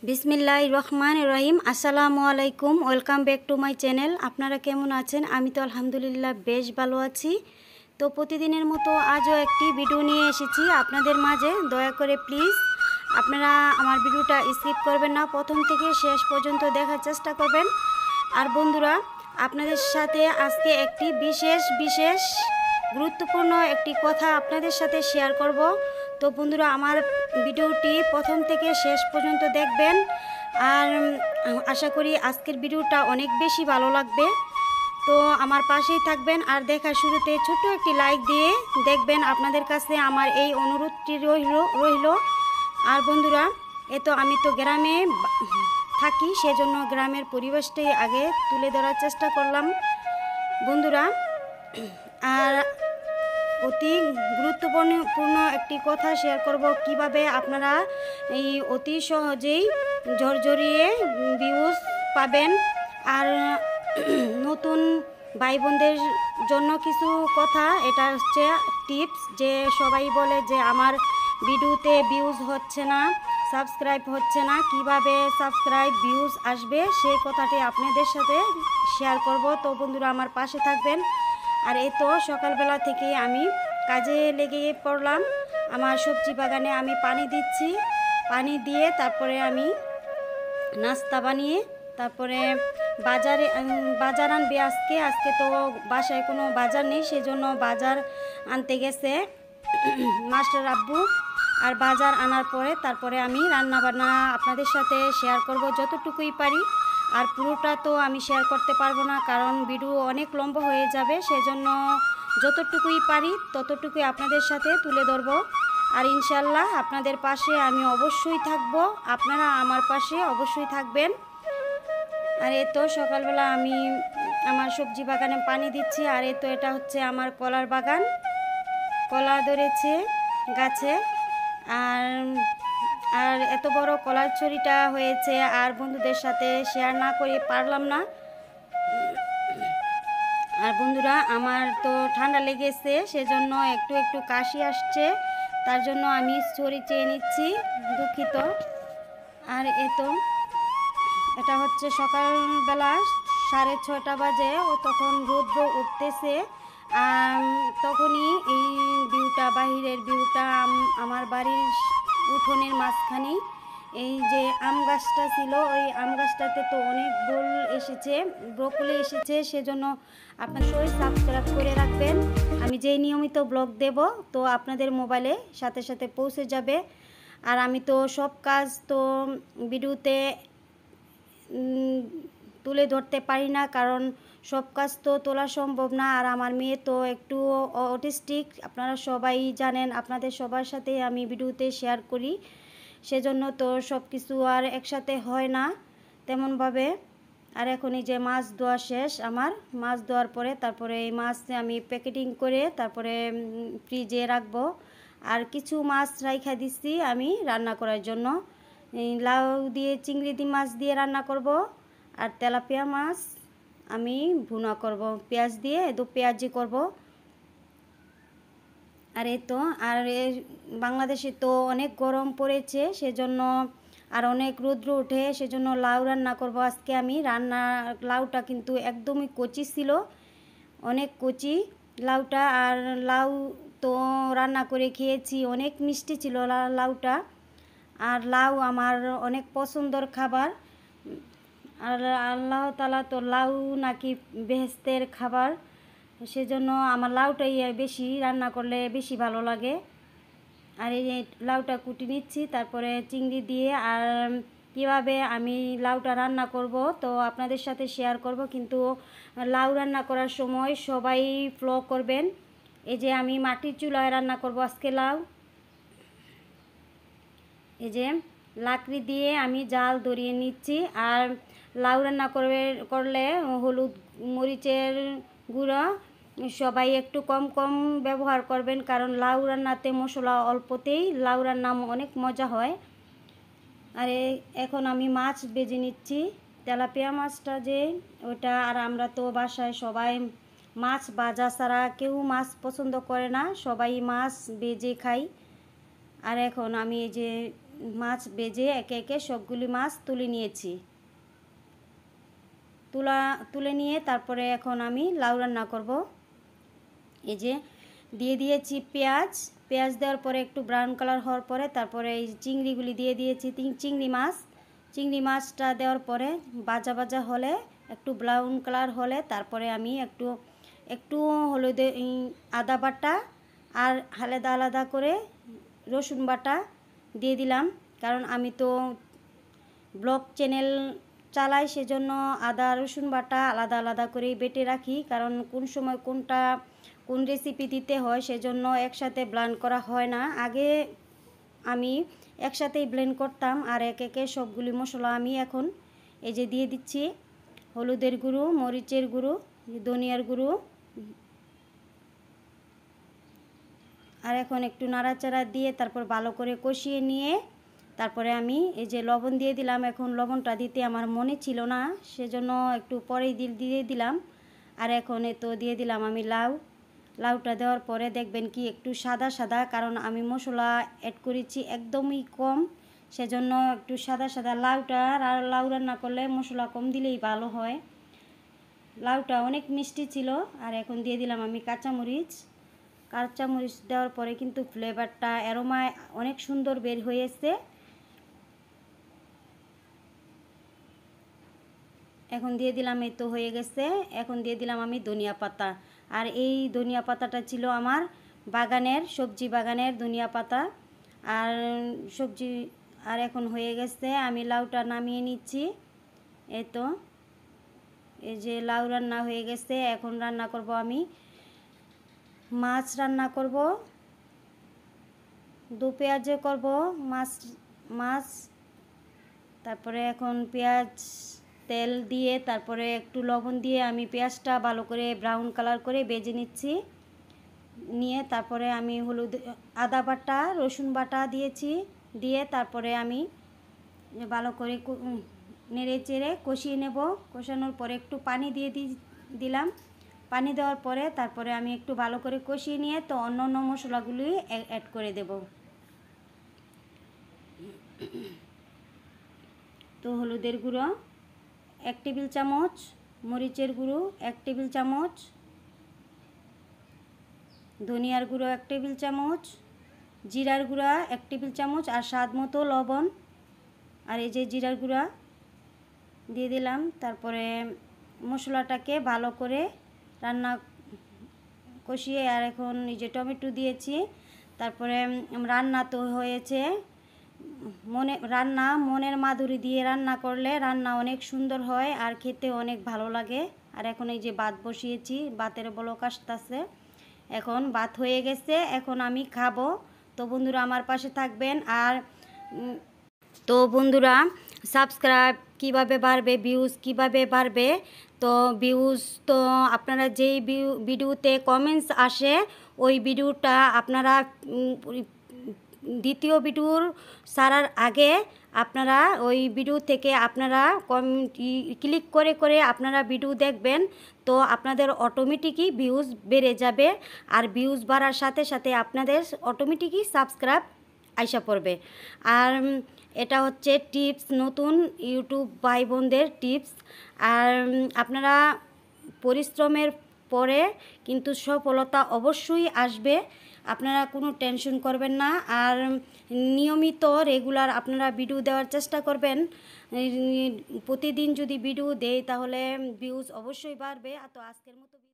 বিসমিল্লাহির রহমানির রহিম। আসসালামু আলাইকুম, welcome back to my channel. আপনারা কেমন আছেন? আমি তো আলহামদুলিল্লাহ বেশ ভালো আছি। তো প্রতিদিনের মতো আজও একটি ভিডিও নিয়ে এসেছি আপনাদের মাঝে। দয়া করে প্লিজ আপনারা আমার ভিডিওটা স্কিপ করবেন না, প্রথম থেকে শেষ পর্যন্ত দেখার চেষ্টা করবেন। আর বন্ধুরা, আপনাদের সাথে আজকে একটি বিশেষ গুরুত্বপূর্ণ একটি কথা আপনাদের সাথে শেয়ার করব। তো বন্ধুরা, আমার ভিডিওটি প্রথম থেকে শেষ পর্যন্ত দেখবেন, আর আশা করি আজকের ভিডিওটা অনেক বেশি ভালো লাগবে। তো আমার পাশেই থাকবেন, আর দেখার শুরুতে ছোট্ট একটি লাইক দিয়ে দেখবেন। আপনাদের কাছে আমার এই অনুরোধটি রইল। আর বন্ধুরা, আমি তো গ্রামে থাকি, সেজন্য গ্রামের পরিবেশটাই আগে তুলে ধরার চেষ্টা করলাম বন্ধুরা। আর অতি গুরুত্বপূর্ণ একটি কথা শেয়ার করব, কিভাবে আপনারা এই অতি সহজেই ঝরঝরিয়ে ভিউজ পাবেন। আর নতুন ভাই বোনদের জন্য কিছু কথা, এটা হচ্ছে টিপস। যে সবাই বলে যে আমার ভিডিওতে ভিউজ হচ্ছে না, সাবস্ক্রাইব হচ্ছে না, কিভাবে সাবস্ক্রাইব ভিউজ আসবে সেই কথাটি আপনাদের সাথে শেয়ার করব। তো বন্ধুরা, আমার পাশে থাকবেন। আর এই তো সকালবেলা থেকে আমি কাজে লেগে পড়লাম। আমার সবজি বাগানে আমি পানি দিচ্ছি, পানি দিয়ে তারপরে আমি নাস্তা বানিয়ে তারপরে বাজার আনবে আজকে তো বাসায় কোনো বাজার নেই, সেজন্য বাজার আনতে গেছে মাস্টার আব্বু। আর বাজার আনার পরে তারপরে আমি রান্নাবান্না আপনাদের সাথে শেয়ার করব যতটুকুই পারি। আর পুরোটা তো আমি শেয়ার করতে পারবো না, কারণ ভিডিও অনেক লম্বা হয়ে যাবে, সেজন্য যতটুকুই পারি ততটুকুই আপনাদের সাথে তুলে ধরবো। আর ইনশাল্লাহ আপনাদের পাশে আমি অবশ্যই থাকব, আপনারা আমার পাশে অবশ্যই থাকবেন। আর এই তো সকালবেলা আমি আমার সবজি বাগানে পানি দিচ্ছি। আর এই তো এটা হচ্ছে আমার কলার বাগান, কলা ধরেছে গাছে। আর এত বড় কলার ছড়িটা হয়েছে, আর বন্ধুদের সাথে শেয়ার না করে পারলাম না। আর বন্ধুরা, আমার তো ঠান্ডা লেগেছে, সেজন্য একটু কাশি আসছে, তার জন্য আমি ছড়ি চেয়ে নিচ্ছি, দুঃখিত। আর এটা হচ্ছে সকালবেলা 6:30 বাজে, ও তখন রৌদ্র উঠতেছে। তখনই এই ভিউটা, বাহিরের ভিউটা, আমার বাড়ির উঠোনের মাঝখানে এই যে আম গাছটা ছিল, ওই আম গাছটাতে তো অনেক ব্রকলি এসেছে, সেজন্য আপনারা সবাই সাবস্ক্রাইব করে রাখবেন। আমি যেই নিয়মিত ব্লগ দেব তো আপনাদের মোবাইলে সাথে সাথে পৌঁছে যাবে। আর আমি তো সব কাজ তো ভিডিওতে তুলে ধরতে পারি না, কারণ সব কাজ তো তোলা সম্ভব না। আর আমার মেয়ে তো একটু অটিস্টিক, আপনারা সবাই জানেন, আপনাদের সবার সাথে আমি ভিডিওতে শেয়ার করি, সেজন্য তো সব কিছু আর একসাথে হয় না তেমনভাবে। আর এখন এই যে মাছ ধোয়া শেষ আমার, মাছ ধোয়ার পরে তারপরে এই মাছ আমি প্যাকেটিং করে তারপরে ফ্রিজে রাখবো। আর কিছু মাছ রাইখা দিচ্ছি আমি রান্না করার জন্য। লাউ দিয়ে চিংড়ি মাছ দিয়ে রান্না করব, আর তেলাপিয়া মাছ আমি ভুনা করব, পেঁয়াজ দিয়ে পেঁয়াজি করব। আর বাংলাদেশে তো অনেক গরম পড়েছে, সেজন্য আর অনেক রৌদ্র ওঠে, সেজন্য লাউ রান্না করব আজকে আমি। লাউটা কিন্তু একদমই কচি ছিল, অনেক কচি লাউটা। আর লাউ তো রান্না করে খেয়েছি, অনেক মিষ্টি ছিল লাউটা। আর লাউ আমার অনেক পছন্দের খাবার। আর আল্লাহ তাআলা তো লাউ নাকি বেহেশতের খাবার, সেজন্য আমার লাউটাই বেশি রান্না করলে বেশি ভালো লাগে। আর এই লাউটা কুটি নিচ্ছি তারপরে চিংড়ি দিয়ে। আর কিভাবে আমি লাউটা রান্না করব তো আপনাদের সাথে শেয়ার করব, কিন্তু লাউ রান্না করার সময় সবাই ফলো করবেন। এই যে আমি মাটির চুলায় রান্না করব আজকে লাউ। এই যে লাকড়ি দিয়ে আমি জাল ধরিয়ে নিচ্ছি। আর লাউ রান্না করলে হলুদ মরিচের গুঁড়া সবাই একটু কম কম ব্যবহার করবেন, কারণ লাউ রান্নাতে মশলা অল্পতেই লাউ রান্না অনেক মজা হয়। আর এখন আমি মাছ ভেজে নিচ্ছি, তেলাপিয়া মাছটা যে ওটা। আর আমরা তো বাসায় সবাই মাছ ভাজা ছাড়া কেউ মাছ পছন্দ করে না, সবাই মাছ ভেজে খাই। আর এখন আমি এই যে মাছ ভেজে একে একে সবগুলি মাছ তুলে নিয়েছি। তুলে নিয়ে তারপরে এখন আমি লাউ রান্না করব। এই যে দিয়ে দিয়েছি পেঁয়াজ দেওয়ার পরে একটু ব্রাউন কালার হওয়ার পরে তারপরে এই চিংড়িগুলি দিয়ে দিয়েছি। চিংড়ি মাছটা দেওয়ার পরে ভাজা হলে একটু ব্রাউন কালার হলে তারপরে আমি একটু হলুদে আদা বাটা আর আলাদা করে রসুন বাটা দিয়ে দিলাম, কারণ আমি তো ব্লগ চ্যানেল চালাই, সেজন্য আদা রসুন বাটা আলাদা করেই বেটে রাখি, কারণ কোন সময় কোন রেসিপি দিতে হয় সেজন্য একসাথে ব্লেন্ড করা হয় না। আগে আমি একসাথেই ব্লেন্ড করতাম। আর একে একে সবগুলি মশলা আমি এখন এই যে দিয়ে দিচ্ছি। হলুদের গুঁড়ো, মরিচের গুঁড়ো, ধনিয়ার গুঁড়ো, আর এখন একটু নাড়াচাড়া দিয়ে তারপর ভালো করে কষিয়ে নিয়ে তারপরে আমি এই যে লবণ দিয়ে দিলাম। এখন লবণটা দিতে আমার মনে ছিল না, সেজন্য একটু পরেই দিয়ে দিলাম। আর এখন তো দিয়ে দিলাম আমি লাউটা দেওয়ার পরে দেখবেন কি একটু সাদা, কারণ আমি মশলা অ্যাড করেছি একদমই কম, সেজন্য একটু সাদা লাউ রান্না করলে মশলা কম দিলেই ভালো হয়। লাউটা অনেক মিষ্টি ছিল। আর এখন দিয়ে দিলাম আমি কাঁচামরিচ দেওয়ার পরে কিন্তু ফ্লেভারটা অ্যারোমা অনেক সুন্দর বের হয়েছে। এখন দিয়ে দিলাম, এই তো হয়ে গেছে। এখন দিয়ে দিলাম আমি ধনিয়া পাতা। আর এই ধনিয়া পাতাটা ছিল আমার সবজি বাগানের ধনিয়া পাতা আর সবজি। আর এখন হয়ে গেছে, আমি লাউটা নামিয়ে নিচ্ছি। এই তো এই যে লাউ রান্না হয়ে গেছে। এখন রান্না করব আমি মাছ রান্না করব, দু পেঁয়াজে করব মাছ। তারপরে এখন তেল দিয়ে তারপরে একটু লবণ দিয়ে আমি পেঁয়াজটা ভালো করে ব্রাউন কালার করে ভেজে নিয়ে তারপরে আমি আদা বাটা রসুন বাটা দিয়ে তারপরে আমি ভালো করে নেড়ে চেড়ে কষিয়ে নেব। কষানোর পরে একটু পানি দিয়ে দিলাম। পানি দেওয়ার পরে তারপরে আমি একটু ভালো করে কষিয়ে নিয়ে তো অন্য মশলাগুলি অ্যাড করে দেব। তো হলুদের গুঁড়ো 1 টেবিল চামচ, মরিচের গুঁড়ো 1 টেবিল চামচ, ধনিয়ার গুঁড়ো 1 টেবিল চামচ, জিরার গুঁড়া 1 টেবিল চামচ, আর স্বাদ মতো লবণ। আর এই যে জিরার গুঁড়া দিয়ে দিলাম। তারপরে মশলাটাকে ভালো করে কষিয়ে আর এখন এই যে টমেটো দিয়েছি। তারপরে রান্না তো হয়েছে। মনের মাধুরী দিয়ে রান্না করলে রান্না অনেক সুন্দর হয় আর খেতে অনেক ভালো লাগে। আর এখন এই যে ভাত বসিয়েছি, ভাতের বলক আসতেছে। এখন ভাত হয়ে গেছে, এখন আমি খাবো। তো বন্ধুরা আমার পাশে থাকবেন। আর তো বন্ধুরা সাবস্ক্রাইব কিভাবে বাড়বে, ভিউজ কিভাবে বাড়বে, তো ভিউজ তো আপনারা যেই ভিডিওতে কমেন্টস আসে ওই ভিডিওটা আপনারা দ্বিতীয় ভিডিওর ছাড়ার আগে আপনারা ওই ভিডিও থেকে আপনারা ক্লিক করে আপনারা ভিডিও দেখবেন, তো আপনাদের অটোমেটিকই ভিউজ বেড়ে যাবে। আর ভিউজ বাড়ার সাথে সাথে আপনাদের অটোমেটিকই সাবস্ক্রাইব আইসা পড়বে। আর এটা হচ্ছে টিপস, নতুন ইউটিউব ভাই বোনদের টিপস। আর আপনারা পরিশ্রমের পরে কিন্তু সফলতা অবশ্যই আসবে, আপনারা কোনো টেনশন করবেন না। আর নিয়মিত রেগুলার আপনারা ভিডিও দেওয়ার চেষ্টা করবেন। প্রতিদিন যদি ভিডিও দেই তাহলে ভিউজ অবশ্যই বাড়বে। তো আজকের মতো